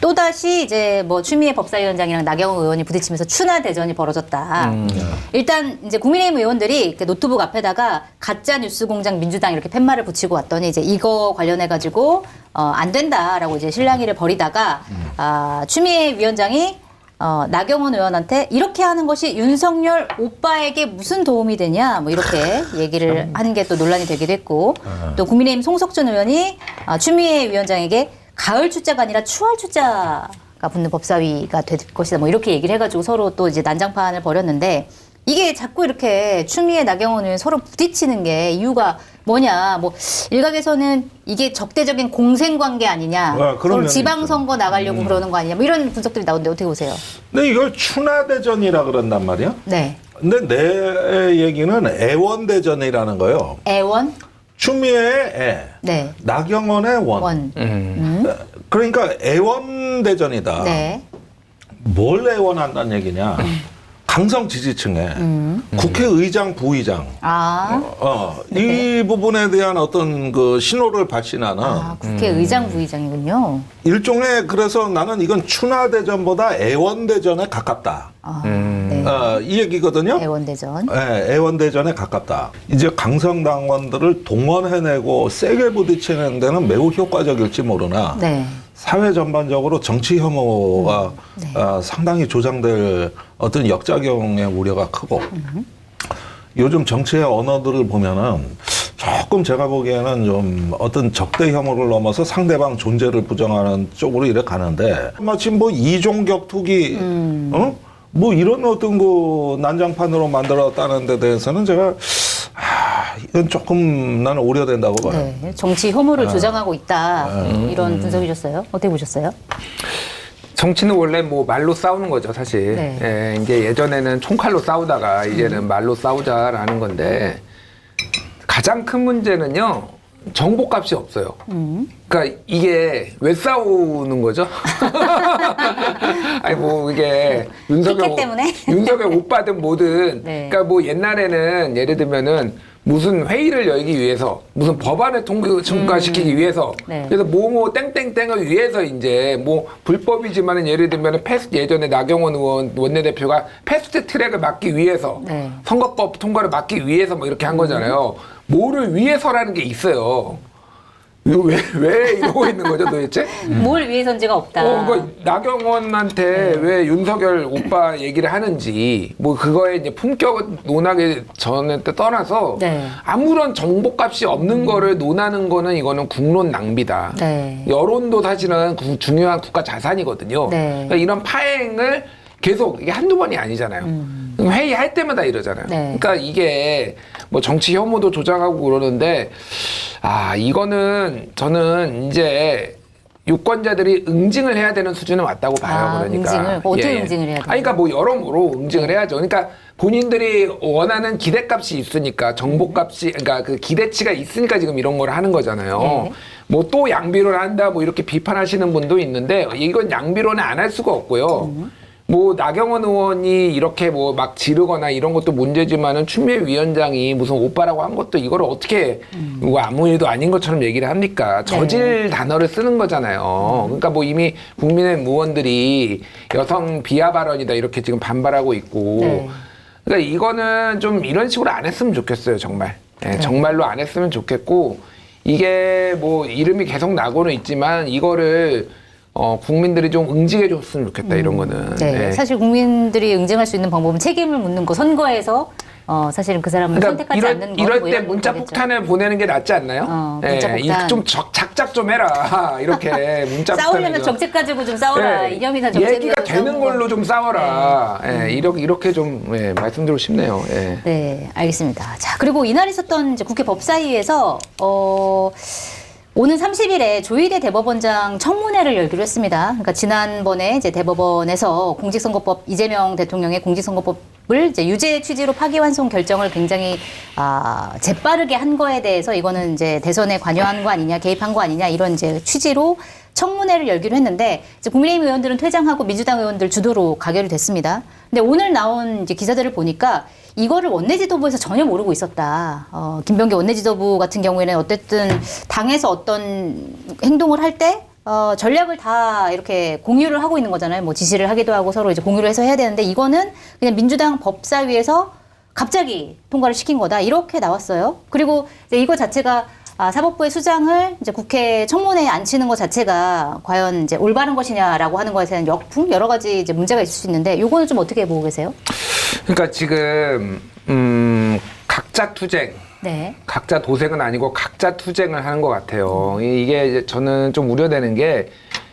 또다시 이제 뭐 추미애 법사위원장이랑 나경원 의원이 부딪히면서 추나 대전이 벌어졌다. 일단 이제 국민의힘 의원들이 이렇게 노트북 앞에다가 가짜 뉴스 공장 민주당 이렇게 팻말을 붙이고 왔더니 이제 이거 관련해 가지고 안 된다라고 이제 실랑이를 벌이다가 추미애 위원장이 나경원 의원한테 이렇게 하는 것이 윤석열 오빠에게 무슨 도움이 되냐 뭐 이렇게 얘기를 하는 게 또 논란이 되기도 했고 또 국민의힘 송석준 의원이 추미애 위원장에게 가을 출자가 아니라 추월 출자가 붙는 법사위가 될 것이다 뭐 이렇게 얘기를 해가지고 서로 또 이제 난장판을 벌였는데 이게 자꾸 이렇게 추미애 나경원 의원 서로 부딪히는 게 이유가 뭐냐 뭐 일각에서는 이게 적대적인 공생관계 아니냐 서로 지방선거 나가려고 그러는 거 아니냐 뭐 이런 분석들이 나오는데 어떻게 보세요? 근데 이걸 추나대전이라 그런단 말이야? 네. 근데 내 얘기는 애원대전이라는 거예요. 애원? 추미애의 애, 네. 나경원의 원. 그러니까 애원대전이다. 네. 뭘 애원한다는 얘기냐? 강성 지지층에 국회의장, 부의장 이 부분에 대한 어떤 그 신호를 발신하는 국회의장, 부의장이군요. 일종의 그래서 나는 이건 추나대전보다 애원대전에 가깝다. 네. 이 얘기거든요. 애원대전. 네, 애원대전에 가깝다. 이제 강성당원들을 동원해내고 세게 부딪히는 데는 매우 효과적일지 모르나 네. 사회 전반적으로 정치 혐오가 상당히 조장될 어떤 역작용의 우려가 크고 요즘 정치의 언어들을 보면은 조금 제가 보기에는 좀 어떤 적대 혐오를 넘어서 상대방 존재를 부정하는 쪽으로 이렇게 가는데 마치 뭐 이종격 투기 뭐 이런 어떤 그 난장판으로 만들었다는 데 대해서는 제가 이건 조금 나는 우려된다고 봐요. 네, 정치 혐오를 조장하고 있다 이런 분석이셨어요? 어떻게 보셨어요? 정치는 원래 뭐 말로 싸우는 거죠, 사실. 네. 예, 이게 예전에는 총칼로 싸우다가 이제는 말로 싸우자라는 건데 가장 큰 문제는요. 정보값이 없어요. 그러니까 이게 왜 싸우는 거죠? 아니 뭐 이게 윤석열 때문에? 윤석열 오빠든 뭐든 네. 그러니까 뭐 옛날에는 예를 들면은 무슨 회의를 열기 위해서 무슨 법안을 통과시키기 위해서 네. 그래서 뭐뭐 땡땡땡을 위해서 이제 뭐 불법이지만은 예를 들면은 예전에 나경원 의원 원내대표가 패스트 트랙을 막기 위해서 네. 선거법 통과를 막기 위해서 뭐 이렇게 한 거잖아요. 뭐를 위해서라는 게 있어요. 이거 왜 이러고 있는 거죠 도대체? 뭘 위해선지가 없다. 그러니까 나경원한테 왜 윤석열 오빠 얘기를 하는지 뭐 그거에 이제 품격 논하기 전에 떠나서 네. 아무런 정보값이 없는 거를 논하는 거는 이거는 국론 낭비다. 네. 여론도 사실은 중요한 국가 자산이거든요. 네. 그러니까 이런 파행을 계속 이게 한두 번이 아니잖아요. 회의할 때마다 이러잖아요. 네. 그러니까 이게 뭐 정치 혐오도 조장하고 그러는데 이거는 저는 이제 유권자들이 응징을 해야 되는 수준에 왔다고 봐요. 그러니까 응징을? 어떻게 응징을 해야 돼요? 그러니까 뭐 여러모로 응징을 해야죠. 그러니까 본인들이 원하는 기대값이 있으니까 정보값이 그러니까 그 기대치가 있으니까 지금 이런 걸 하는 거잖아요. 네. 뭐 또 양비론을 한다 뭐 이렇게 비판하시는 분도 있는데 이건 양비론을 안 할 수가 없고요. 뭐 나경원 의원이 이렇게 뭐 막 지르거나 이런 것도 문제지만은 추미애 위원장이 무슨 오빠라고 한 것도 이거를 어떻게 뭐 아무 일도 아닌 것처럼 얘기를 합니까? 저질 단어를 쓰는 거잖아요. 그러니까 뭐 이미 국민의힘 의원들이 여성 비하 발언이다 이렇게 지금 반발하고 있고 네. 그러니까 이거는 좀 이런 식으로 안 했으면 좋겠어요, 정말. 네, 정말로 안 했으면 좋겠고 이게 뭐 이름이 계속 나고는 있지만 이거를 국민들이 좀 응징해 줬으면 좋겠다, 이런 거는. 네. 네. 사실 국민들이 응징할 수 있는 방법은 책임을 묻는 거, 선거에서 사실은 그 사람을 선택하지 않는 거. 이럴 뭐 때 이런 문자 거겠죠. 폭탄을 보내는 게 낫지 않나요? 문자 폭탄. 좀 작작 좀 해라. 이렇게 문자 싸우려면 폭탄을 정책 가지고 좀 싸워라. 네. 이념이나 정책 얘기가 되는 걸로 좀 싸워라. 이렇게 좀 말씀드리고 싶네요. 네, 알겠습니다. 자, 그리고 이날 있었던 이제 국회 법사위에서 오는 30일에 조희대 대법원장 청문회를 열기로 했습니다. 그러니까 지난번에 이제 대법원에서 공직선거법 이재명 대통령의 공직선거법을 이제 유죄 취지로 파기환송 결정을 굉장히 재빠르게 한 거에 대해서 이거는 이제 대선에 관여한 거 아니냐, 개입한 거 아니냐 이런 이제 취지로 청문회를 열기로 했는데 이제 국민의힘 의원들은 퇴장하고 민주당 의원들 주도로 가결이 됐습니다. 근데 오늘 나온 이제 기사들을 보니까 이거를 원내지도부에서 전혀 모르고 있었다. 김병기 원내지도부 같은 경우에는 어쨌든 당에서 어떤 행동을 할 때 전략을 다 이렇게 공유를 하고 있는 거잖아요. 뭐 지시를 하기도 하고 서로 이제 공유를 해서 해야 되는데 이거는 그냥 민주당 법사위에서 갑자기 통과를 시킨 거다. 이렇게 나왔어요. 그리고 이제 이거 자체가 사법부의 수장을 이제 국회 청문회에 앉히는 것 자체가 과연 이제 올바른 것이냐라고 하는 것에 대한 역풍 여러 가지 이제 문제가 있을 수 있는데 요거는 좀 어떻게 보고 계세요? 그러니까 지금 각자 투쟁. 네. 각자 도생은 아니고 각자 투쟁을 하는 것 같아요. 이게 이제 저는 좀 우려되는 게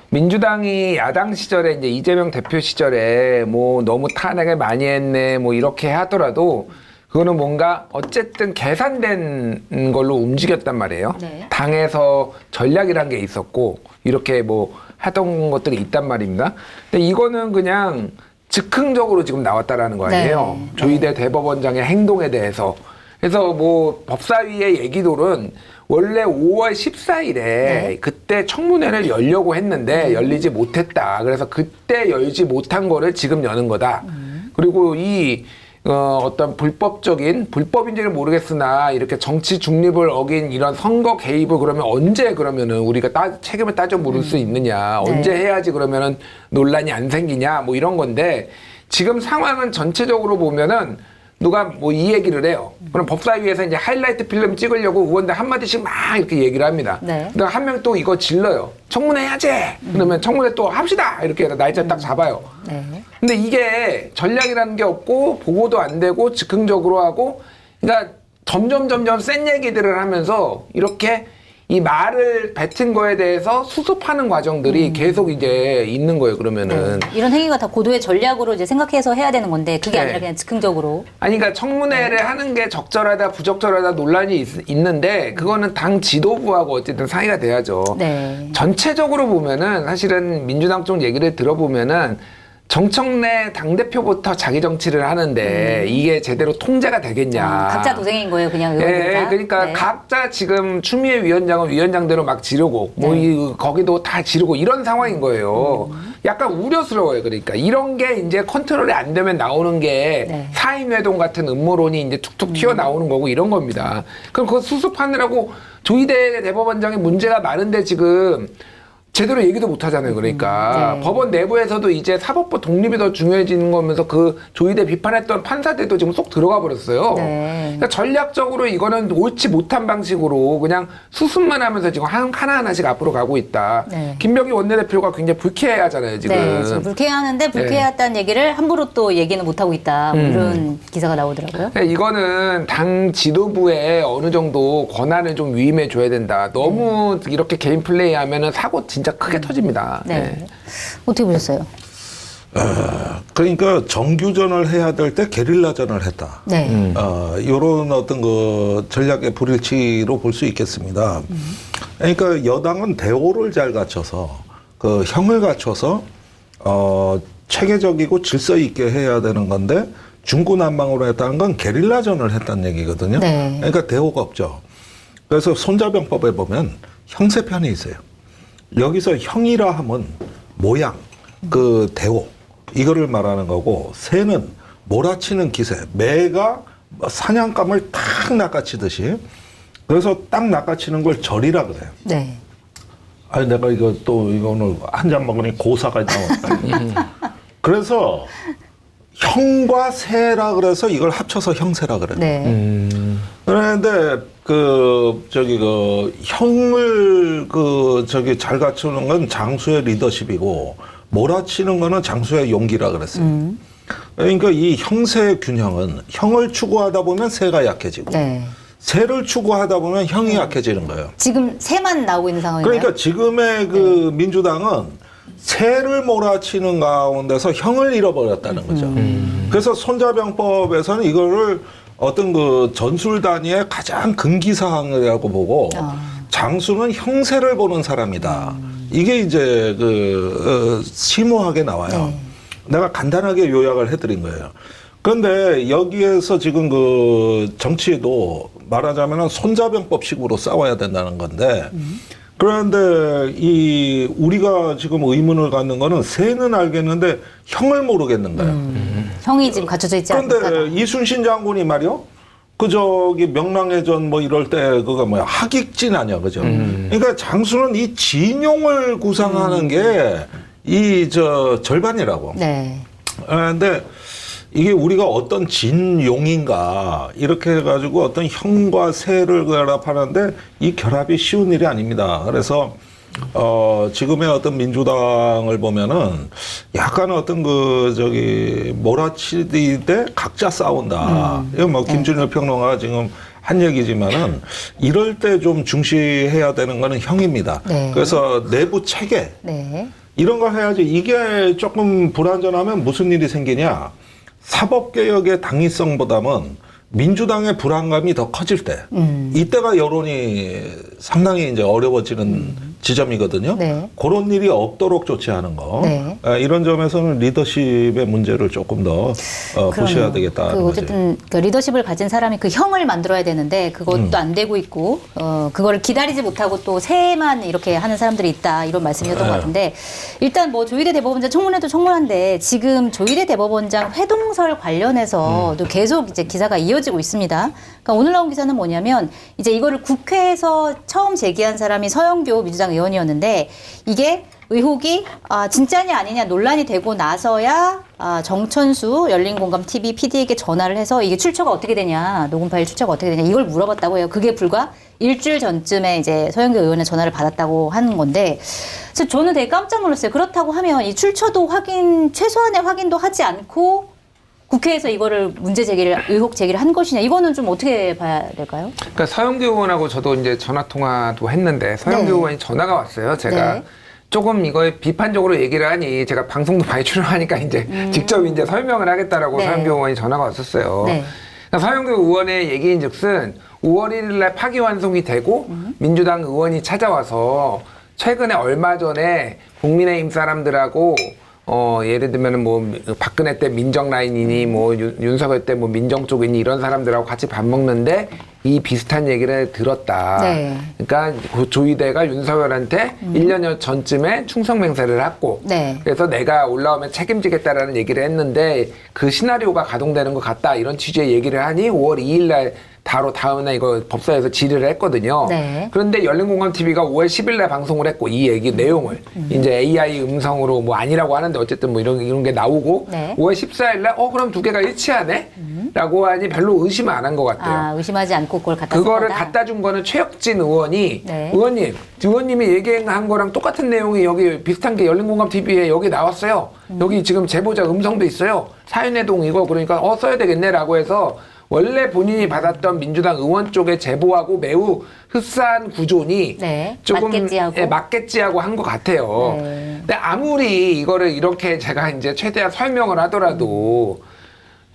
민주당이 야당 시절에 이제 이재명 대표 시절에 뭐 너무 탄핵을 많이 했네 뭐 이렇게 하더라도 그거는 뭔가 어쨌든 계산된 걸로 움직였단 말이에요. 네. 당에서 전략이란 게 있었고 이렇게 뭐 하던 것들이 있단 말입니다. 근데 이거는 그냥 즉흥적으로 지금 나왔다라는 거 아니에요. 네. 조희대 대법원장의 행동에 대해서. 그래서 뭐 법사위의 얘기들은 원래 5월 14일에 네. 그때 청문회를 열려고 했는데 열리지 못했다. 그래서 그때 열지 못한 거를 지금 여는 거다. 그리고 이 어떤 불법인지는 모르겠으나 이렇게 정치 중립을 어긴 이런 선거 개입을 그러면 언제 그러면은 우리가 책임을 따져 물을 수 있느냐. 네. 언제 해야지 그러면은 논란이 안 생기냐. 뭐 이런 건데 지금 상황은 전체적으로 보면은 누가 뭐 이 얘기를 해요. 그럼 법사위에서 이제 하이라이트 필름 찍으려고 의원들 한마디씩 막 이렇게 얘기를 합니다. 네. 근데 한 명 또 이거 질러요. 청문회 해야지! 그러면 청문회 또 합시다! 이렇게 해서 날짜 딱 잡아요. 네. 근데 이게 전략이라는 게 없고 보고도 안 되고 즉흥적으로 하고 그러니까 점점 센 얘기들을 하면서 이렇게 이 말을 뱉은 거에 대해서 수습하는 과정들이 계속 이제 있는 거예요, 그러면은. 네. 이런 행위가 다 고도의 전략으로 이제 생각해서 해야 되는 건데 그게 네. 아니라 그냥 즉흥적으로. 아니, 그러니까 청문회를 하는 게 적절하다, 부적절하다 논란이 있는데 그거는 당 지도부하고 어쨌든 상의가 돼야죠. 네. 전체적으로 보면은 사실은 민주당 쪽 얘기를 들어보면은 정청래 당대표부터 자기 정치를 하는데 이게 제대로 통제가 되겠냐. 각자 도생인 거예요, 그냥 의원들 다. 그러니까 네. 각자 지금 추미애 위원장은 위원장대로 막 지르고 뭐 거기도 다 지르고 이런 상황인 거예요. 약간 우려스러워요. 그러니까 이런 게 이제 컨트롤이 안 되면 나오는 게 네. 사임회동 같은 음모론이 이제 툭툭 튀어나오는 거고 이런 겁니다. 그럼 그거 수습하느라고 조희대 대법원장의 문제가 많은데 지금 제대로 얘기도 못 하잖아요. 그러니까 네. 법원 내부에서도 이제 사법부 독립이 더 중요해지는 거면서 그 조희대 비판했던 판사들도 지금 쏙 들어가 버렸어요. 네. 그러니까 전략적으로 이거는 옳지 못한 방식으로 그냥 수습만 하면서 지금 하나하나씩 앞으로 가고 있다. 네. 김병기 원내대표가 굉장히 불쾌해하잖아요. 지금. 네, 지금 불쾌해하는데 불쾌했다는 얘기를 함부로 또 얘기는 못하고 있다. 뭐 이런 기사가 나오더라고요. 그러니까 이거는 당 지도부에 어느 정도 권한을 좀 위임해 줘야 된다. 너무 이렇게 개인 플레이하면은 사고 진짜 크게 터집니다. 네. 네. 어떻게 보셨어요? 그러니까 정규전을 해야 될 때 게릴라전을 했다. 네. 이런 어떤 그 전략의 불일치로 볼 수 있겠습니다. 그러니까 여당은 대오를 잘 갖춰서 그 형을 갖춰서 체계적이고 질서 있게 해야 되는 건데 중구난방으로 했다는 건 게릴라전을 했다는 얘기거든요. 네. 그러니까 대오가 없죠. 그래서 손자병법에 보면 형세편이 있어요. 여기서 형이라 하면 모양, 그 대오 이거를 말하는 거고 새는 몰아치는 기세, 매가 사냥감을 탁 낚아치듯이 그래서 딱 낚아치는 걸 절이라 그래요. 네. 아니 내가 이거 또 이거 오늘 한 잔 먹으니 고사가 나왔다. 그래서 형과 새라 그래서 이걸 합쳐서 형새라 그래요. 네. 그런데 그 형을 잘 갖추는 건 장수의 리더십이고 몰아치는 거는 장수의 용기라 그랬어요. 그러니까 이 형새의 균형은 형을 추구하다 보면 새가 약해지고 네. 새를 추구하다 보면 형이 약해지는 거예요. 지금 새만 나오고 있는 상황인가요? 그러니까 지금의 그 민주당은 새를 몰아치는 가운데서 형을 잃어버렸다는 거죠. 그래서 손자병법에서는 이거를 어떤 그 전술 단위의 가장 금기 사항이라고 보고 장수는 형세를 보는 사람이다. 이게 이제 심오하게 나와요. 네. 내가 간단하게 요약을 해드린 거예요. 그런데 여기에서 지금 그 정치도 말하자면 손자병법식으로 싸워야 된다는 건데 그런데 우리가 지금 의문을 갖는 거는 새는 알겠는데 형을 모르겠는 거예요. 형이 지금 갖춰져 있지 그런데 않다. 이순신 장군이 말이요. 명랑해전 뭐 이럴 때 그거 뭐야 하객진 아니야, 그죠? 그러니까 장수는 이 진용을 구상하는 게 이 절반이라고. 네. 근데 이게 우리가 어떤 진용인가 이렇게 해가지고 어떤 형과 세를 결합하는데 이 결합이 쉬운 일이 아닙니다. 그래서 지금의 어떤 민주당을 보면은 약간 어떤 몰아치기 때 각자 싸운다. 이거 뭐 김준일 평론가가 지금 한 얘기지만은 이럴 때 좀 중시해야 되는 거는 형입니다. 네. 그래서 내부 체계. 네. 이런 걸 해야지. 이게 조금 불안전하면 무슨 일이 생기냐. 사법개혁의 당위성보다는 민주당의 불안감이 더 커질 때. 이때가 여론이 상당히 이제 어려워지는 지점이거든요. 네. 그런 일이 없도록 조치하는 거. 네. 이런 점에서는 리더십의 문제를 조금 더 보셔야 되겠다. 어쨌든 그 리더십을 가진 사람이 그 형을 만들어야 되는데 그것도 안 되고 있고 그거를 기다리지 못하고 또 새해만 이렇게 하는 사람들이 있다 이런 말씀이었던 것 같은데 일단 뭐 조희대 대법원장 청문회도 청문한데 지금 조희대 대법원장 회동설 관련해서도 계속 이제 기사가 이어지고 있습니다. 그러니까 오늘 나온 기사는 뭐냐면 이제 이거를 국회에서 처음 제기한 사람이 서영교 민주당 의원이었는데 이게 의혹이 진짜냐 아니냐 논란이 되고 나서야 정천수 열린공감TV PD에게 전화를 해서 이게 출처가 어떻게 되냐, 녹음 파일 출처가 어떻게 되냐 이걸 물어봤다고 해요. 그게 불과 일주일 전쯤에 이제 서영교 의원의 전화를 받았다고 하는 건데, 그래서 저는 되게 깜짝 놀랐어요. 그렇다고 하면 이 출처도 최소한의 확인도 하지 않고 국회에서 이거를 의혹 제기를 한 것이냐, 이거는 좀 어떻게 봐야 될까요? 그러니까 서영교 의원하고 저도 이제 전화 통화도 했는데 서영교 네. 의원이 전화가 왔어요. 제가 네. 조금 이거에 비판적으로 얘기를 하니 제가 방송도 많이 출연하니까 이제 직접 이제 설명을 하겠다라고 네. 서영교 의원이 전화가 왔었어요. 네. 그러니까 서영교 의원의 얘기인즉슨 5월 1일 날 파기환송이 되고 민주당 의원이 찾아와서 최근에 얼마 전에 국민의힘 사람들하고 예를 들면은 뭐 박근혜 때 민정 라인이니 뭐 윤석열 때 뭐 민정 쪽이니 이런 사람들하고 같이 밥 먹는데 이 비슷한 얘기를 들었다. 네. 그러니까 그 조희대가 윤석열한테 1년 전쯤에 충성 맹세를 했고 네. 그래서 내가 올라오면 책임지겠다라는 얘기를 했는데 그 시나리오가 가동되는 것 같다. 이런 취지의 얘기를 하니 5월 2일 날 바로 다음날 이거 법사에서 질의를 했거든요. 네. 그런데 열린공감TV가 5월 10일 날 방송을 했고 이 얘기 내용을 이제 AI 음성으로 뭐 아니라고 하는데 어쨌든 뭐 이런 게 나오고 네. 5월 14일 날 그럼 두 개가 일치하네? 라고 하니 별로 의심 안 한 것 같아요. 의심하지 않고 그걸 갖다 그거를 쓴 거다? 갖다 준 거는 최혁진 의원이 네. 의원님이 얘기한 거랑 똑같은 내용이 여기 비슷한 게 열린공감TV에 여기 나왔어요. 여기 지금 제보자 음성도 있어요. 사윤회동 이거 그러니까 써야 되겠네라고 해서 원래 본인이 받았던 민주당 의원 쪽의 제보하고 매우 흡사한 구조니 네, 조금 맞겠지하고. 맞겠지하고 한 것 같아요. 네. 근데 아무리 이거를 이렇게 제가 이제 최대한 설명을 하더라도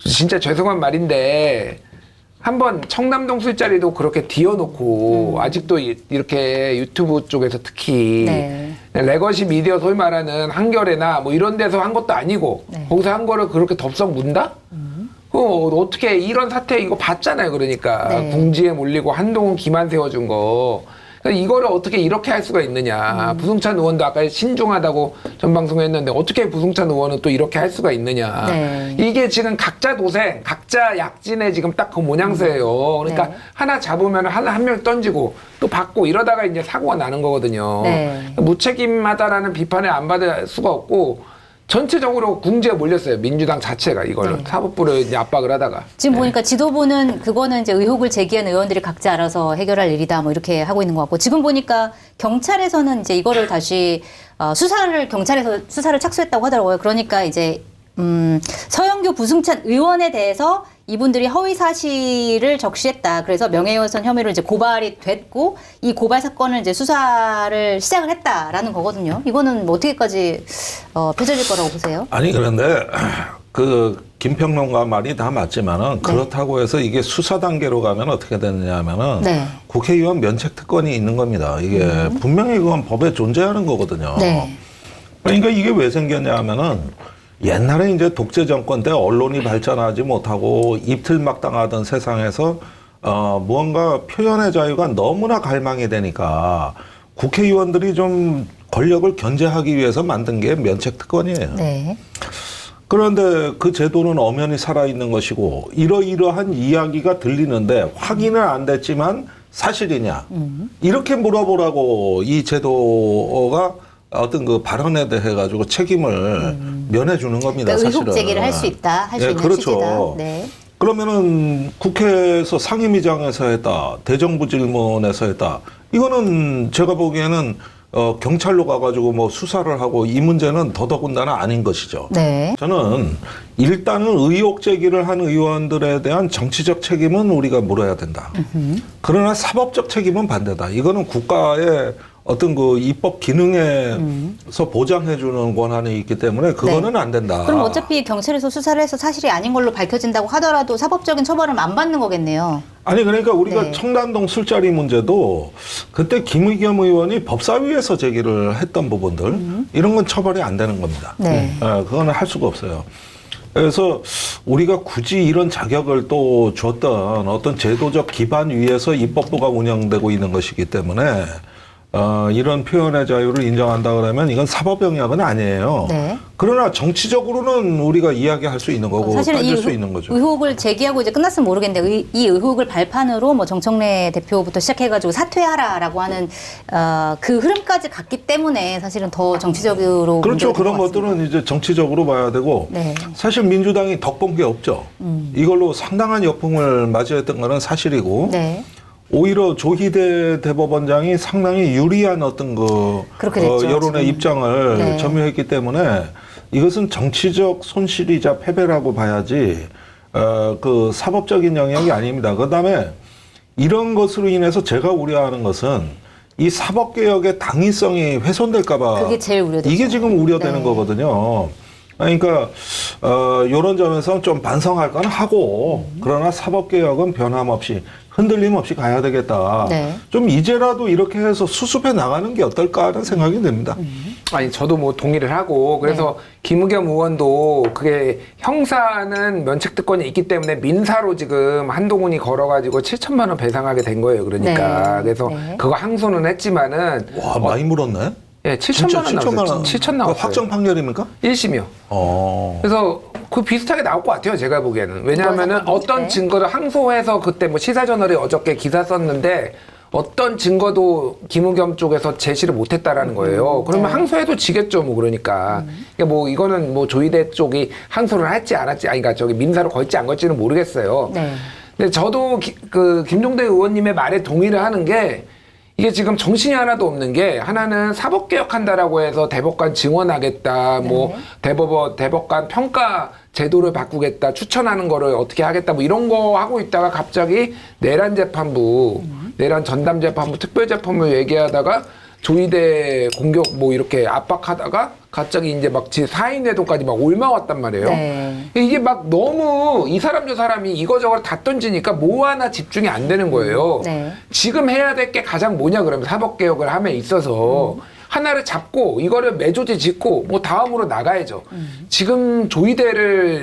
진짜 죄송한 말인데 한번 청담동 술자리도 그렇게 뒤어놓고 아직도 이렇게 유튜브 쪽에서 특히 네. 레거시 미디어 소위 말하는 한겨레나 뭐 이런 데서 한 것도 아니고 네. 거기서 한 거를 그렇게 덥석 문다? 어떻게 이런 사태 이거 봤잖아요. 그러니까 네. 궁지에 몰리고 한동훈 기만 세워준 거. 그러니까 이거를 어떻게 이렇게 할 수가 있느냐. 부승찬 의원도 아까 신중하다고 전 방송에 했는데 어떻게 부승찬 의원은 또 이렇게 할 수가 있느냐. 네. 이게 지금 각자 도생, 각자 약진의 지금 딱 그 모양새예요. 그러니까 네. 하나 잡으면 한 명 던지고 또 받고 이러다가 이제 사고가 나는 거거든요. 네. 무책임하다라는 비판을 안 받을 수가 없고 전체적으로 궁지에 몰렸어요. 민주당 자체가 이걸 네. 사법부를 이제 압박을 하다가. 지금 보니까 지도부는 그거는 이제 의혹을 제기한 의원들이 각자 알아서 해결할 일이다 뭐 이렇게 하고 있는 것 같고, 지금 보니까 경찰에서는 이제 이거를 다시 경찰에서 수사를 착수했다고 하더라고요. 그러니까 이제 서영교 부승찬 의원에 대해서 이분들이 허위 사실을 적시했다. 그래서 명예훼손 혐의로 이제 고발이 됐고 이 고발 사건을 이제 수사를 시작을 했다라는 거거든요. 이거는 뭐 어떻게까지 펴져질 거라고 보세요? 아니 그런데 그 김평론가 말이 다 맞지만은 그렇다고 해서 이게 수사 단계로 가면 어떻게 되느냐 하면은 네. 국회의원 면책 특권이 있는 겁니다. 이게 분명히 그건 법에 존재하는 거거든요. 네. 그러니까 이게 왜 생겼냐 하면은 옛날에 이제 독재 정권 때 언론이 발전하지 못하고 입틀막당하던 세상에서 무언가 표현의 자유가 너무나 갈망이 되니까 국회의원들이 좀 권력을 견제하기 위해서 만든 게 면책 특권이에요. 네. 그런데 그 제도는 엄연히 살아있는 것이고 이러이러한 이야기가 들리는데 확인은 안 됐지만 사실이냐 이렇게 물어보라고 이 제도가 어떤 그 발언에 대해 가지고 책임을 면해주는 겁니다. 그러니까 사실은. 의혹 제기를 할 수 있다, 할 수 있는 그렇죠. 취지다. 네. 그러면은 국회에서 상임위장에서 했다, 대정부 질문에서 했다. 이거는 제가 보기에는 경찰로 가가지고 뭐 수사를 하고 이 문제는 더더군다나 아닌 것이죠. 네. 저는 일단은 의혹 제기를 한 의원들에 대한 정치적 책임은 우리가 물어야 된다. 그러나 사법적 책임은 반대다. 이거는 국가의 어떤 그 입법 기능에서 보장해주는 권한이 있기 때문에 그거는 네. 안 된다. 그럼 어차피 경찰에서 수사를 해서 사실이 아닌 걸로 밝혀진다고 하더라도 사법적인 처벌은 안 받는 거겠네요. 아니 그러니까 우리가 네. 청담동 술자리 문제도 그때 김의겸 의원이 법사위에서 제기를 했던 부분들 이런 건 처벌이 안 되는 겁니다. 네. 그거는 할 수가 없어요. 그래서 우리가 굳이 이런 자격을 또 줬던 어떤 제도적 기반 위에서 입법부가 운영되고 있는 것이기 때문에 이런 표현의 자유를 인정한다 그러면 이건 사법 영역은 아니에요. 네. 그러나 정치적으로는 우리가 이야기할 수 있는 거고 사실 따질 수 있는 거죠. 의혹을 제기하고 이제 끝났으면 모르겠는데 이 의혹을 발판으로 뭐 정청래 대표부터 시작해가지고 사퇴하라라고 하는 그 흐름까지 갔기 때문에 사실은 더 정치적으로 그렇죠. 문제가 그런 된것 같습니다. 것들은 이제 정치적으로 봐야 되고 네. 사실 민주당이 덕본 게 없죠. 이걸로 상당한 역풍을 맞이했던 거는 사실이고 네. 오히려 조희대 대법원장이 상당히 유리한 어떤 그렇게 됐죠, 여론의 지금. 입장을 네. 점유했기 때문에 이것은 정치적 손실이자 패배라고 봐야지 그 사법적인 영역이 아닙니다. 그다음에 이런 것으로 인해서 제가 우려하는 것은 이 사법개혁의 당위성이 훼손될까봐 그게 제일 우려되죠. 이게 지금 우려되는 네. 거거든요. 그러니까 이런 점에서 좀 반성할 건 하고 그러나 사법개혁은 변함없이 흔들림 없이 가야 되겠다. 네. 좀 이제라도 이렇게 해서 수습해 나가는 게 어떨까 하는 생각이 듭니다. 아니 저도 뭐 동의를 하고 그래서 김의겸 의원도 그게 형사는 면책특권이 있기 때문에 민사로 지금 한동훈이 걸어가지고 7천만 원 배상하게 된 거예요. 그러니까 네. 그래서 네. 그거 항소는 했지만은 와 많이 물었네. 예, 7천만 원 나왔어요. 7천 나왔어요. 확정 판결입니까? 1심이요. 그래서 그 비슷하게 나올 것 같아요. 제가 보기에는. 왜냐하면은 이거 어떤 네. 증거를 항소해서 그때 뭐 시사저널에 어저께 기사 썼는데 어떤 증거도 김의겸 쪽에서 제시를 못했다라는 거예요. 그러면 네. 항소해도 지겠죠, 뭐 그러니까. 그러니까 뭐 이거는 뭐 조희대 쪽이 항소를 할지 안 할지, 아니 그러니까 저기 민사로 걸지 안 걸지는 모르겠어요. 네. 근데 저도 그 김종대 의원님의 말에 동의를 하는 게 이게 지금 정신이 하나도 없는 게 하나는 사법개혁한다라고 해서 대법관 증언하겠다, 뭐 대법관 평가 제도를 바꾸겠다, 추천하는 거를 어떻게 하겠다, 뭐 이런 거 하고 있다가 갑자기 내란 재판부, 내란 전담 재판부, 특별 재판부 얘기하다가 조희대 공격 뭐 이렇게 압박하다가 갑자기 이제 막 사인회도까지 막 올라왔단 말이에요. 네. 이게 막 너무 이 사람 저 사람이 이거저거 다 던지니까 뭐 하나 집중이 안 되는 거예요. 네. 지금 해야 될 게 가장 뭐냐 그러면 사법개혁을 함에 있어서 하나를 잡고 이거를 매조지 짓고 뭐 다음으로 나가야죠. 지금 조희대를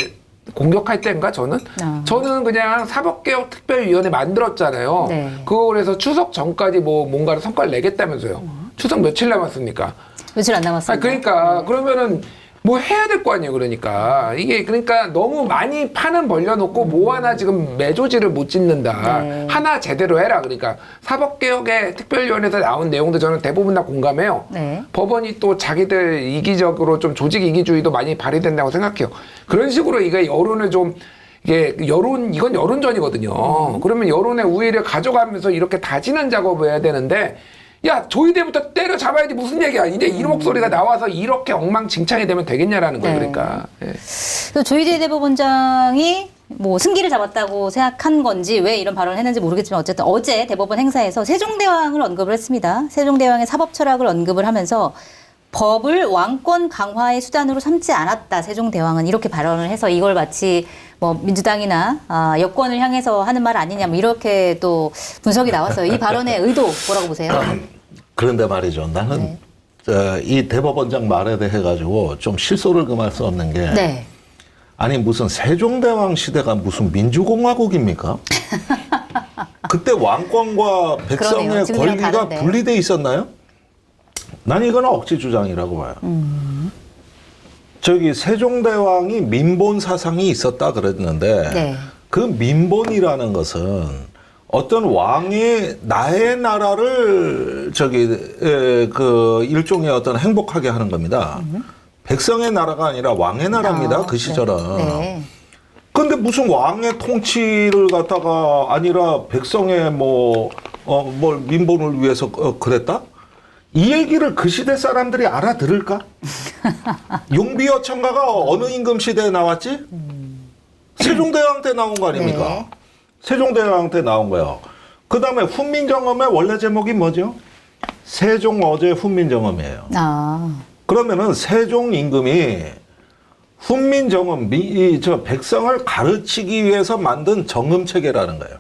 공격할 때인가 저는? 저는 그냥 사법개혁 특별위원회 만들었잖아요. 네. 그거 그래서 추석 전까지 뭐 뭔가를 성과를 내겠다면서요. 추석 며칠 남았습니까? 며칠 안 남았습니다. 그러니까 그러면은 뭐 해야 될 거 아니에요. 그러니까 이게 그러니까 너무 많이 판은 벌려놓고 뭐 하나 지금 매조지를 못 짓는다. 네. 하나 제대로 해라. 그러니까 사법개혁의 특별위원회에서 나온 내용도 저는 대부분 다 공감해요. 네. 법원이 또 자기들 이기적으로 좀 조직 이기주의도 많이 발휘된다고 생각해요. 그런 식으로 이게 여론을 좀 이게 이건 여론전이거든요. 그러면 여론의 우위를 가져가면서 이렇게 다지는 작업을 해야 되는데. 야, 조희대부터 때려잡아야지 무슨 얘기야. 이제 이 목소리가 나와서 이렇게 엉망진창이 되면 되겠냐라는 거예요. 네. 그러니까. 예. 그래서 조희대 대법원장이 뭐 승기를 잡았다고 생각한 건지 왜 이런 발언을 했는지 모르겠지만 어쨌든 어제 대법원 행사에서 세종대왕을 언급을 했습니다. 세종대왕의 사법 철학을 언급을 하면서 법을 왕권 강화의 수단으로 삼지 않았다. 세종대왕은 이렇게 발언을 해서 이걸 마치 뭐 민주당이나 여권을 향해서 하는 말 아니냐 뭐 이렇게 또 분석이 나왔어요. 이 발언의 의도 뭐라고 보세요? 그런데 말이죠. 나는 이 대법원장 말에 대해 가지고 좀 실소를 금할 수 없는 게 네. 아니 무슨 세종대왕 시대가 무슨 민주공화국입니까? 그때 왕권과 백성의 그러네요. 지금이랑 권리가 저기 세종대왕이 민본 사상이 있었다 그랬는데 네. 그 민본이라는 것은 어떤 왕이 나의 나라를 그 일종의 어떤 행복하게 하는 겁니다. 백성의 나라가 아니라 왕의 나라입니다. 그 시절은. 네. 근데 무슨 왕의 통치를 갖다가 아니라 백성의 뭘 민본을 위해서 그랬다? 이 얘기를 그 시대 사람들이 알아들을까? 용비어천가가 어느 임금 시대에 나왔지? 세종대왕 때 나온 거 아닙니까? 네. 세종대왕 때 나온 거예요. 그 다음에 훈민정음의 원래 제목이 뭐죠? 세종어제 훈민정음이에요. 아. 그러면은 세종 임금이 훈민정음, 백성을 가르치기 위해서 만든 정음 체계라는 거예요.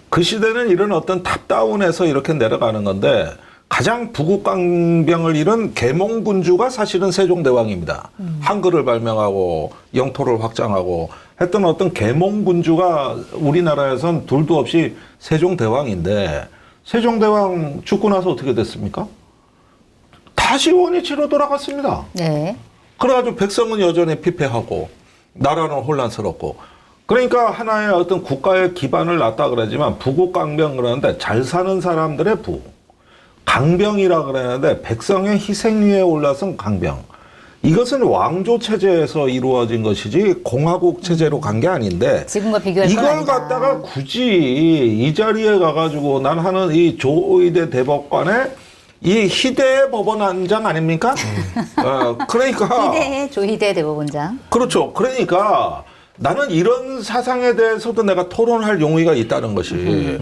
그 시대는 이런 어떤 탑다운에서 이렇게 내려가는 건데 가장 부국강병을 이룬 계몽군주가 사실은 세종대왕입니다. 한글을 발명하고 영토를 확장하고 했던 어떤 계몽군주가 우리나라에선 둘도 없이 세종대왕인데 세종대왕 죽고 나서 어떻게 됐습니까? 다시 원위치로 돌아갔습니다. 네. 그래가지고 백성은 여전히 피폐하고 나라는 혼란스럽고 그러니까 하나의 어떤 국가의 기반을 놨다 그러지만 부국강병 그러는데 잘 사는 사람들의 부 강병이라 그러는데 백성의 희생 위에 올라선 강병 이것은 왕조 체제에서 이루어진 것이지 공화국 체제로 간 게 아닌데 지금과 비교할 건 이걸 아니다. 갖다가 굳이 이 자리에 가가지고 난 하는 이 조의대 대법관의 이 희대의 법원장 아닙니까? 그러니까 희대의 조희대 대법원장. 그렇죠. 그러니까 나는 이런 사상에 대해서도 내가 토론할 용의가 있다는 것이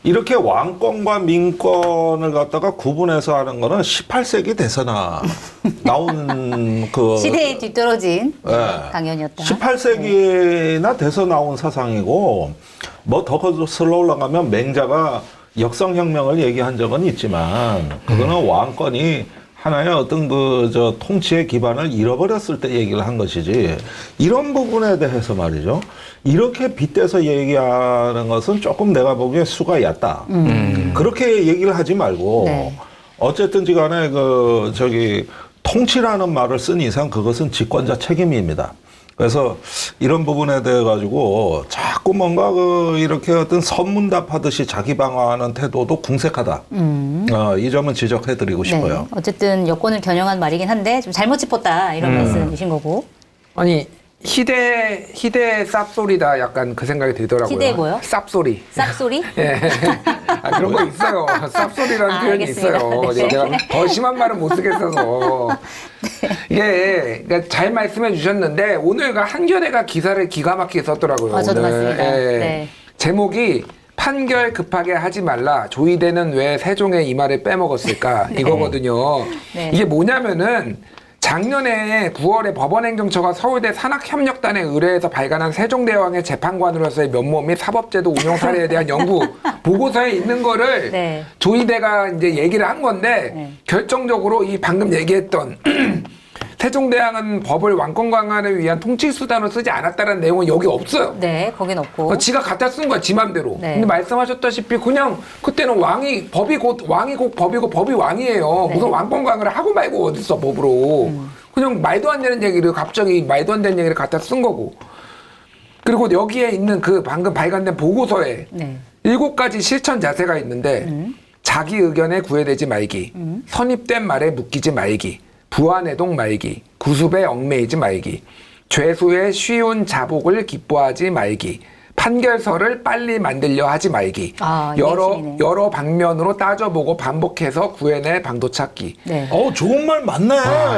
이렇게 왕권과 민권을 갖다가 구분해서 하는 거는 18세기 돼서나 나온 그 시대에 뒤떨어진 예. 강연이었다. 18세기나 돼서 나온 사상이고 뭐 더 거슬러 올라가면 맹자가 역성혁명을 얘기한 적은 있지만 그거는 왕권이 하나의 어떤 통치의 기반을 잃어버렸을 때 얘기를 한 것이지 이런 부분에 대해서 말이죠. 이렇게 빗대서 얘기하는 것은 조금 내가 보기에 수가 얕다. 그렇게 얘기를 하지 말고 네. 어쨌든지 간에 통치라는 말을 쓴 이상 그것은 집권자 책임입니다. 그래서 이런 부분에 대해 가지고 자꾸 뭔가 이렇게 어떤 선문답하듯이 자기 방어하는 태도도 궁색하다. 이 점은 지적해드리고 싶어요. 네. 어쨌든 여권을 겨냥한 말이긴 한데 좀 잘못 짚었다 이런 말씀이신 거고. 아니 희대 쌉소리다 약간 그 생각이 들더라고요. 희대 뭐요? 쌉소리. 쌉소리? 예. 그런 거 있어요. 쌉소리라는 표현이 알겠습니다. 있어요. 네. 제가 더 심한 말은 못 쓰겠어서. 이게 그러니까 잘 말씀해 주셨는데 오늘 한겨레가 기사를 기가 막히게 썼더라고요. 저도 오늘. 봤습니다. 예. 네. 제목이 판결 급하게 하지 말라. 조이대는 왜 세종의 이마를 빼먹었을까? 이거거든요. 네. 이게 뭐냐면은 작년에 9월에 법원행정처가 서울대 산학협력단에 의뢰해서 발간한 세종대왕의 재판관으로서의 면모 및 사법제도 운영 사례에 대한 연구 보고서에 있는 거를 네. 조이대가 이제 얘기를 한 건데 네. 결정적으로 이 방금 얘기했던 세종대왕은 법을 왕권 강화를 위한 통치 수단으로 쓰지 않았다는 내용은 여기 없어요. 네, 거긴 없고. 지가 갖다 쓴 거야, 지 맘대로. 네. 근데 말씀하셨다시피 그냥 그때는 법이 곧 법이고 법이 왕이에요. 네. 무슨 왕권 강화를 하고 말고 어딨어, 법으로. 그냥 말도 안 되는 얘기를 갑자기 말도 안 되는 얘기를 갖다 쓴 거고. 그리고 여기에 있는 그 방금 발간된 보고서에 네. 7가지 실천 자세가 있는데 자기 의견에 구애되지 말기, 선입된 말에 묶이지 말기, 부안해동 말기, 구습에 얽매이지 말기, 죄수의 쉬운 자복을 기뻐하지 말기, 판결서를 빨리 만들려 하지 말기, 핵심이네. 여러 방면으로 따져보고 반복해서 구해낼 방도 찾기. 네. 좋은 말 맞네.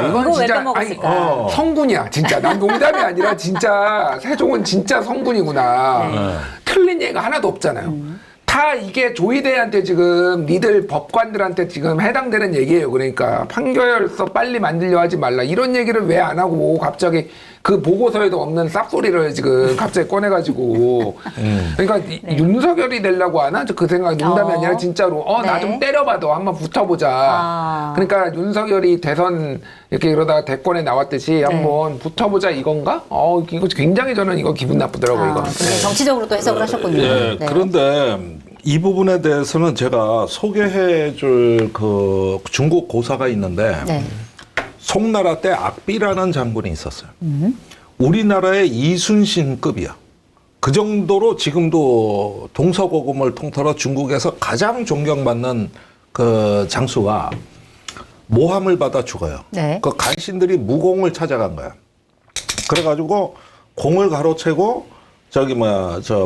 이건 이거 왜 진짜 빼먹었을까? 성군이야 진짜. 난 농담이 아니라 진짜 세종은 진짜 성군이구나. 네. 틀린 얘기가 하나도 없잖아요. 다 이게 조이대한테 지금 니들 법관들한테 지금 해당되는 얘기예요. 그러니까 판결서 빨리 만들려 하지 말라 이런 얘기를 왜 안 하고 갑자기 그 보고서에도 없는 쌉소리를 지금 갑자기 꺼내가지고 그러니까 윤석열이 되려고 하나? 그 생각이 농담이 아니라 진짜로 나 좀 네. 때려봐 도 한번 붙어보자. 그러니까 윤석열이 대선 이렇게 이러다가 대권에 나왔듯이 한번 붙어보자 이건가? 이거 굉장히 저는 이거 기분 나쁘더라고요. 이거. 굉장히 정치적으로 또 해석을 하셨군요. 예, 네. 그런데 이 부분에 대해서는 제가 소개해 줄 그 중국 고사가 있는데 네. 송나라 때 악비라는 장군이 있었어요. 우리나라의 이순신급이야. 그 정도로 지금도 동서고금을 통틀어 중국에서 가장 존경받는 그 장수가 모함을 받아 죽어요. 네. 그 간신들이 무공을 찾아간 거야. 그래가지고 공을 가로채고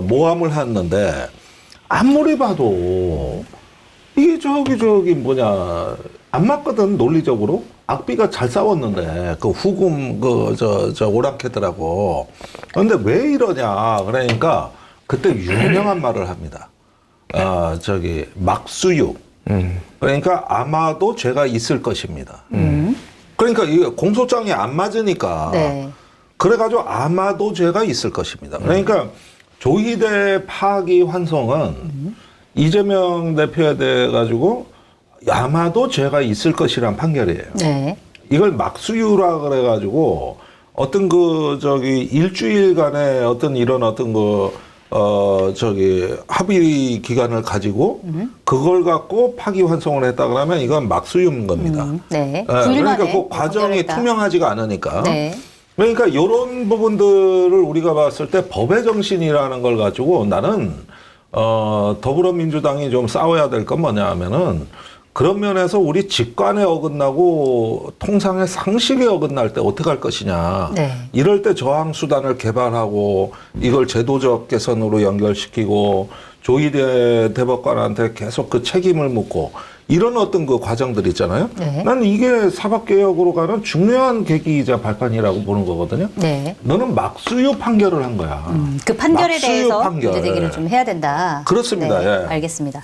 모함을 했는데 아무리 봐도 이게 안 맞거든, 논리적으로. 악비가 잘 싸웠는데 그 후금 오랑캐들하고. 근데 왜 이러냐 그러니까 그때 유명한 말을 합니다. 막수유. 그러니까 아마도 죄가 있을 것입니다. 그러니까 이 공소장이 안 맞으니까. 네. 그래가지고 아마도 죄가 있을 것입니다. 그러니까 조희대 파기 환송은 이재명 대표에 대해 가지고 아마도 죄가 있을 것이란 판결이에요. 네. 이걸 막수유라 그래가지고 어떤 일주일간의 합의 기간을 가지고 그걸 갖고 파기 환송을 했다 그러면 이건 막수유인 겁니다. 네. 그러니까 그 과정이 투명하지가 않으니까. 네. 그러니까 이런 부분들을 우리가 봤을 때 법의 정신이라는 걸 가지고 나는 더불어민주당이 좀 싸워야 될 건 뭐냐 하면은 그런 면에서 우리 직관에 어긋나고 통상의 상식에 어긋날 때 어떻게 할 것이냐. 네. 이럴 때 저항수단을 개발하고 이걸 제도적 개선으로 연결시키고 조희대 대법관한테 계속 그 책임을 묻고 이런 어떤 그 과정들 있잖아요. 네. 나는 이게 사법개혁으로 가는 중요한 계기이자 발판이라고 보는 거거든요. 네. 너는 막수유 판결을 한 거야. 그 판결에 막수유 대해서 판결. 문제 제기를 좀 해야 된다. 그렇습니다. 네, 예. 알겠습니다.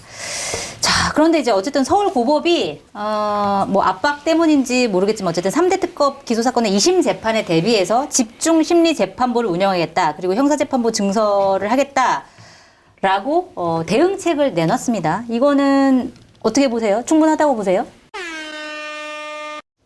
자, 그런데 이제 어쨌든 서울고법이 뭐 압박 때문인지 모르겠지만 어쨌든 3대 특검 기소 사건의 2심 재판에 대비해서 집중 심리 재판부를 운영하겠다. 그리고 형사재판부 증서를 하겠다라고 대응책을 내놨습니다. 이거는 어떻게 보세요? 충분하다고 보세요?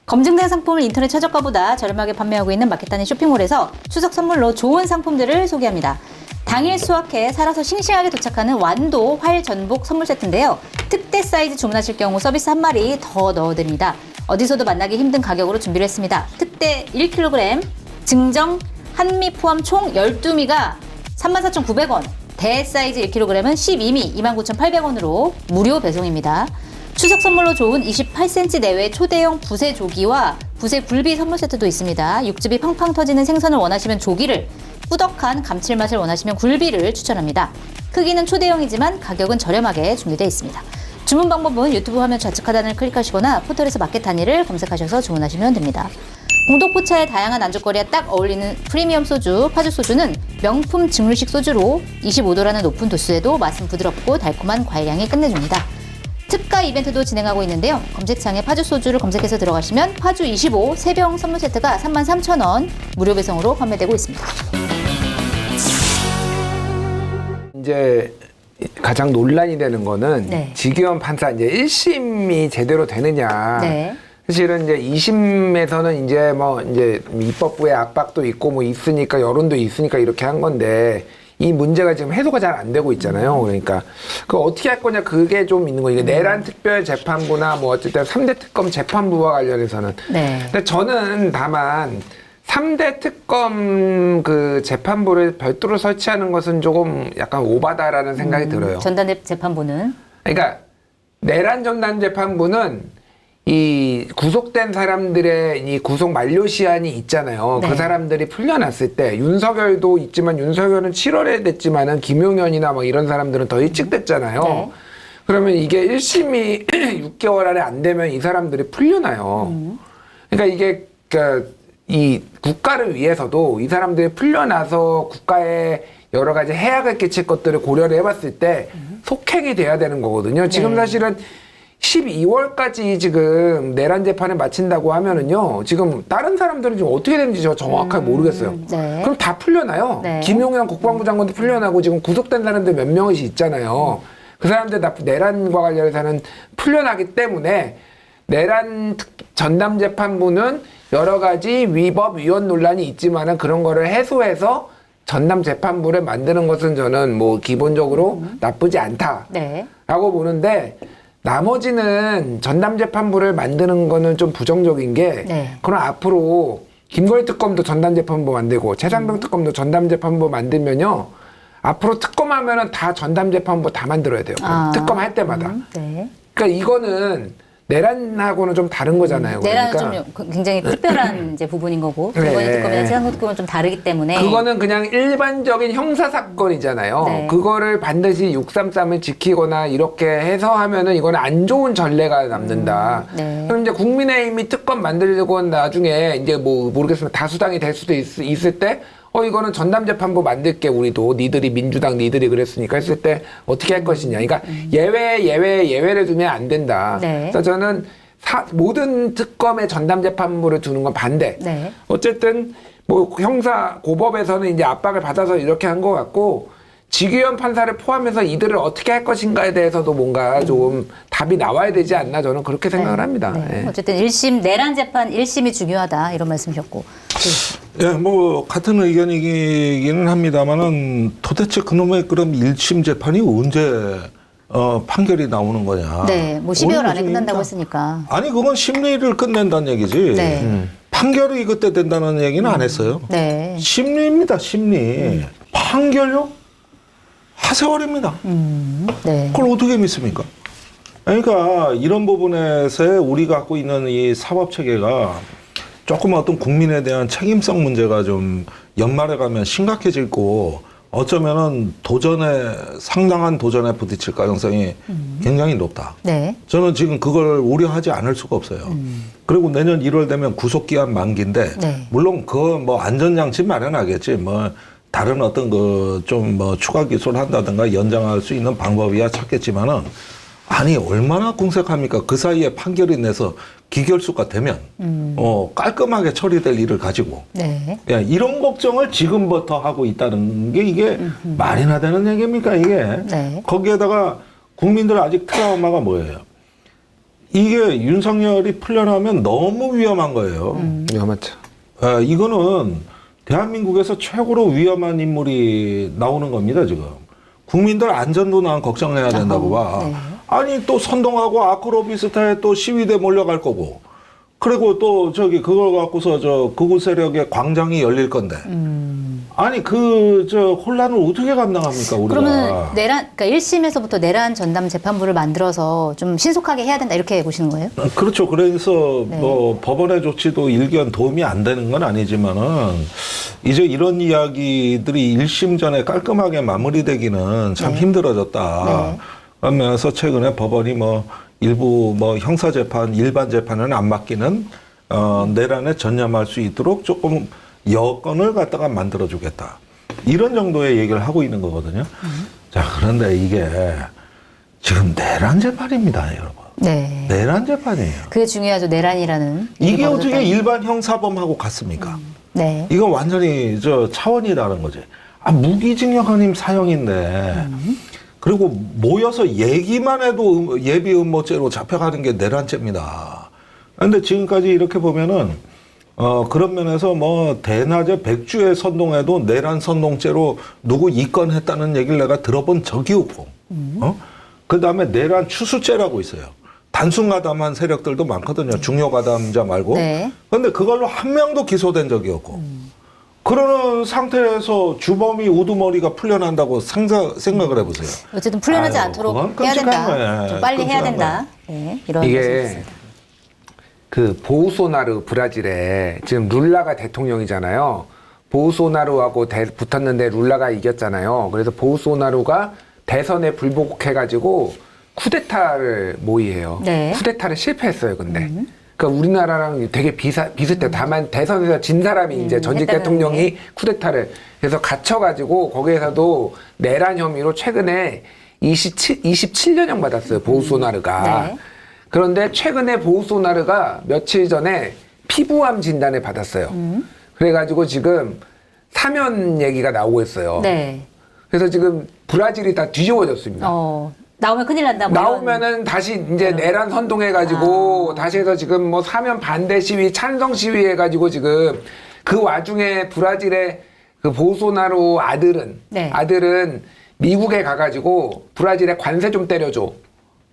검증된 상품을 인터넷 최저가보다 저렴하게 판매하고 있는 마켓단위 쇼핑몰에서 추석 선물로 좋은 상품들을 소개합니다. 당일 수확해 살아서 싱싱하게 도착하는 완도 활 전복 선물 세트인데요. 특대 사이즈 주문하실 경우 서비스 한 마리 더 넣어드립니다. 어디서도 만나기 힘든 가격으로 준비를 했습니다. 특대 1kg, 증정 한미 포함 총 12미가 34,900원, 대 사이즈 1kg은 12미 29,800원으로 무료 배송입니다. 추석 선물로 좋은 28cm 내외 초대형 부세 조기와 부세 굴비 선물 세트도 있습니다. 육즙이 팡팡 터지는 생선을 원하시면 조기를, 꾸덕한 감칠맛을 원하시면 굴비를 추천합니다. 크기는 초대형이지만 가격은 저렴하게 준비되어 있습니다. 주문 방법은 유튜브 화면 좌측 하단을 클릭하시거나 포털에서 마켓 단위를 검색하셔서 주문하시면 됩니다. 공덕포차의 다양한 안주거리에 딱 어울리는 프리미엄 소주, 파주 소주는 명품 증류식 소주로 25도라는 높은 도수에도 맛은 부드럽고 달콤한 과일향이 끝내줍니다. 특가 이벤트도 진행하고 있는데요. 검색창에 파주 소주를 검색해서 들어가시면 파주 25 3병 선물 세트가 33,000원 무료 배송으로 판매되고 있습니다. 이제 가장 논란이 되는 거는 네. 지기현 판사 이제 1심이 제대로 되느냐. 네. 사실은 이제 2심에서는 이제 입법부의 압박도 있고 뭐 있으니까 여론도 있으니까 이렇게 한 건데 이 문제가 지금 해소가 잘 안 되고 있잖아요. 그러니까 그 어떻게 할 거냐 그게 좀 있는 거예요. 이게 내란 특별 재판부나 뭐 어쨌든 3대 특검 재판부와 관련해서는. 네. 근데 저는 다만 3대 특검 그 재판부를 별도로 설치하는 것은 조금 약간 오바다라는 생각이 들어요. 전담 재판부는 그러니까 내란 전담 재판부는 이 구속된 사람들의 이 구속 만료 시한이 있잖아요. 네. 그 사람들이 풀려났을 때 윤석열도 있지만 윤석열은 7월에 됐지만은 김용현이나 뭐 이런 사람들은 더 일찍 됐잖아요. 네. 그러면 이게 1심이 6개월 안에 안 되면 이 사람들이 풀려나요. 그러니까 이게 이 국가를 위해서도 이 사람들이 풀려나서 국가에 여러 가지 해악을 끼칠 것들을 고려를 해봤을 때 속행이 돼야 되는 거거든요. 지금 네. 사실은 12월까지 지금 내란 재판을 마친다고 하면은요, 지금 다른 사람들은 지금 어떻게 되는지 저 정확하게 모르겠어요. 네. 그럼 다 풀려나요? 네. 김용현 국방부 장관도 풀려나고 지금 구속된 사람들 몇 명이 있잖아요. 그 사람들 다 내란과 관련해서는 풀려나기 때문에 내란 전담 재판부는 여러 가지 위법 위헌 논란이 있지만은 그런 거를 해소해서 전담 재판부를 만드는 것은 저는 뭐 기본적으로 나쁘지 않다라고 네. 보는데 나머지는 전담재판부를 만드는 거는 좀 부정적인 게 네. 그럼 앞으로 김건희 특검도 전담재판부 만들고 최상병 특검도 전담재판부 만들면요. 앞으로 특검하면은 다 전담재판부 다 만들어야 돼요. 특검할 때마다. 네. 그러니까 이거는 내란하고는 좀 다른 거잖아요. 내란은 그러니까 좀 굉장히 특별한 이제 부분인 거고 네. 김건희 특검이나 최상병 특검은 좀 다르기 때문에 그거는 그냥 일반적인 형사 사건이잖아요. 네. 그거를 반드시 633을 지키거나 이렇게 해서 하면은 이거는 안 좋은 전례가 남는다. 네. 그럼 이제 국민의힘이 특검 만들고 나중에 이제 뭐 모르겠으면 다수당이 될 수도 있을 때 이거는 전담재판부 만들게 우리도 니들이 민주당 니들이 그랬으니까 했을 때 어떻게 할 것이냐. 그러니까 예외를 두면 안 된다. 네. 그래서 저는 모든 특검에 전담재판부를 두는 건 반대. 네. 어쨌든 뭐 형사 고법에서는 이제 압박을 받아서 이렇게 한 것 같고 지규현 판사를 포함해서 이들을 어떻게 할 것인가에 대해서도 뭔가 좀 답이 나와야 되지 않나 저는 그렇게 생각을 합니다. 네. 예. 어쨌든 1심 내란 재판 1심이 중요하다 이런 말씀이셨고. 예, 뭐 같은 의견이기는 합니다만은 도대체 그놈의 그럼 1심 재판이 언제 판결이 나오는 거냐? 네, 뭐 12월 안에 오늘 끝난다고 중이니까. 했으니까. 아니 그건 심리를 끝낸다는 얘기지. 네. 판결이 그때 된다는 얘기는 안 했어요. 네. 심리입니다, 심리. 판결요? 하세월입니다. 네. 그걸 어떻게 믿습니까? 그러니까 이런 부분에서 우리가 갖고 있는 이 사법 체계가 조금 어떤 국민에 대한 책임성 문제가 좀 연말에 가면 심각해지고 어쩌면은 상당한 도전에 부딪힐 가능성이 굉장히 높다. 네. 저는 지금 그걸 우려하지 않을 수가 없어요. 그리고 내년 1월 되면 구속기한 만기인데 네. 물론 그 뭐 안전장치 마련하겠지. 뭐 다른 어떤 그 좀 뭐 추가 기소를 한다든가 연장할 수 있는 방법이야 찾겠지만은 아니 얼마나 궁색합니까? 그 사이에 판결이 내서 기결수가 되면 깔끔하게 처리될 일을 가지고 네. 야, 이런 걱정을 지금부터 하고 있다는 게 이게 말이나 되는 얘기입니까 이게? 네. 거기에다가 국민들 아직 트라우마가 뭐예요? 이게 윤석열이 풀려나면 너무 위험한 거예요. 위험하죠. 이거는 대한민국에서 최고로 위험한 인물이 나오는 겁니다, 지금. 국민들 안전도 난 걱정해야 된다고 봐. 네. 아니, 또 선동하고 아크로비스타에 또 시위대 몰려갈 거고. 그리고 또 그걸 갖고서 극우 세력의 광장이 열릴 건데. 아니, 혼란을 어떻게 감당합니까, 우리가? 그러면 그러니까 1심에서부터 내란 전담 재판부를 만들어서 좀 신속하게 해야 된다 이렇게 보시는 거예요? 그렇죠. 그래서 네. 뭐 법원의 조치도 일견 도움이 안 되는 건 아니지만은 이제 이런 이야기들이 1심 전에 깔끔하게 마무리되기는 참 힘들어졌다. 네. 그러면서 최근에 법원이 뭐 일부 뭐 형사 재판, 일반 재판은 안 맡기는 내란에 전념할 수 있도록 조금 여건을 갖다가 만들어주겠다. 이런 정도의 얘기를 하고 있는 거거든요. 자, 그런데 이게 지금 내란 재판입니다, 여러분. 네. 내란 재판이에요. 그게 중요하죠. 내란이라는. 이게 일이 어떻게 벌어졌다는. 일반 형사범하고 같습니까? 네. 이건 완전히 차원이 다른 거지. 무기징역 아님 사형인데. 그리고 모여서 얘기만 해도 예비 음모죄로 잡혀가는 게 내란죄입니다. 그런데 지금까지 이렇게 보면은 그런 면에서 뭐 대낮에 백주에 선동해도 내란 선동죄로 누구 입건했다는 얘기를 내가 들어본 적이 없고, 그 다음에 내란 추수죄라고 있어요. 단순 가담한 세력들도 많거든요. 중요 가담자 말고. 네. 그런데 그걸로 한 명도 기소된 적이 없고. 그러는 상태에서 주범이 우두머리가 풀려난다고 생각을 해보세요. 어쨌든 풀려나지 아유, 않도록 그건 해야 된다. 끔찍한 거예요. 좀 빨리 해야 끔찍한 된다. 네. 이런 이게 말씀이셨습니다. 그 보우소나루 브라질에 지금 룰라가 대통령이잖아요. 보우소나루하고 붙었는데 룰라가 이겼잖아요. 그래서 보우소나루가 대선에 불복해가지고 쿠데타를 모의해요. 네. 쿠데타를 실패했어요. 근데 그러니까 우리나라랑 되게 비슷해요. 다만 대선에서 진 사람이 이제 전직 했다는 대통령이 게. 쿠데타를 해서 갇혀가지고 거기에서도 내란 혐의로 최근에 27년형 받았어요. 보우소나루가. 네. 그런데 최근에 보우소나루가 며칠 전에 피부암 진단을 받았어요. 그래가지고 지금 사면 얘기가 나오고 있어요. 네. 그래서 지금 브라질이 다 뒤집어졌습니다. 나오면 큰일 난다. 뭐 이런. 나오면은 다시 이제 내란 선동해가지고 다시 해서 지금 뭐 사면 반대 시위, 찬성 시위 해가지고 지금 그 와중에 브라질의 그 보우소나루 아들은 네. 미국에 가가지고 브라질에 관세 좀 때려줘.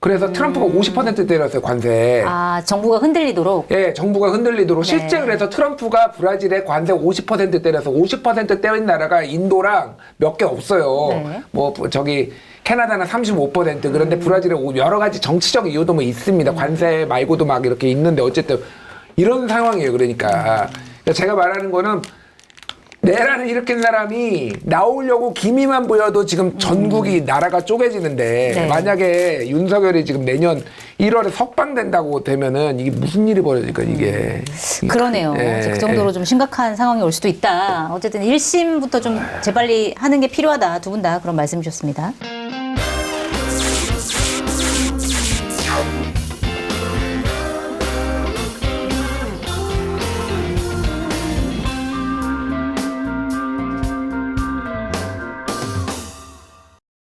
그래서 트럼프가 50% 때렸어요, 관세. 아, 정부가 흔들리도록. 예, 정부가 흔들리도록 네. 실제 그래서 트럼프가 브라질에 관세 50% 때려서 50% 때린 나라가 인도랑 몇 개 없어요. 네. 뭐 저기 캐나다는 35% 그런데 브라질에 여러 가지 정치적 이유도 뭐 있습니다. 관세 말고도 막 이렇게 있는데 어쨌든 이런 상황이에요. 그러니까 제가 말하는 거는 내란을 일으킨 사람이 나오려고 기미만 보여도 지금 전국이 나라가 쪼개지는데 네. 만약에 윤석열이 지금 내년 1월에 석방된다고 되면은 이게 무슨 일이 벌어질까 이게. 그러네요. 예, 그 정도로 좀 심각한 상황이 올 수도 있다. 어쨌든 1심부터 좀 재빨리 하는 게 필요하다. 두 분 다 그런 말씀 주셨습니다.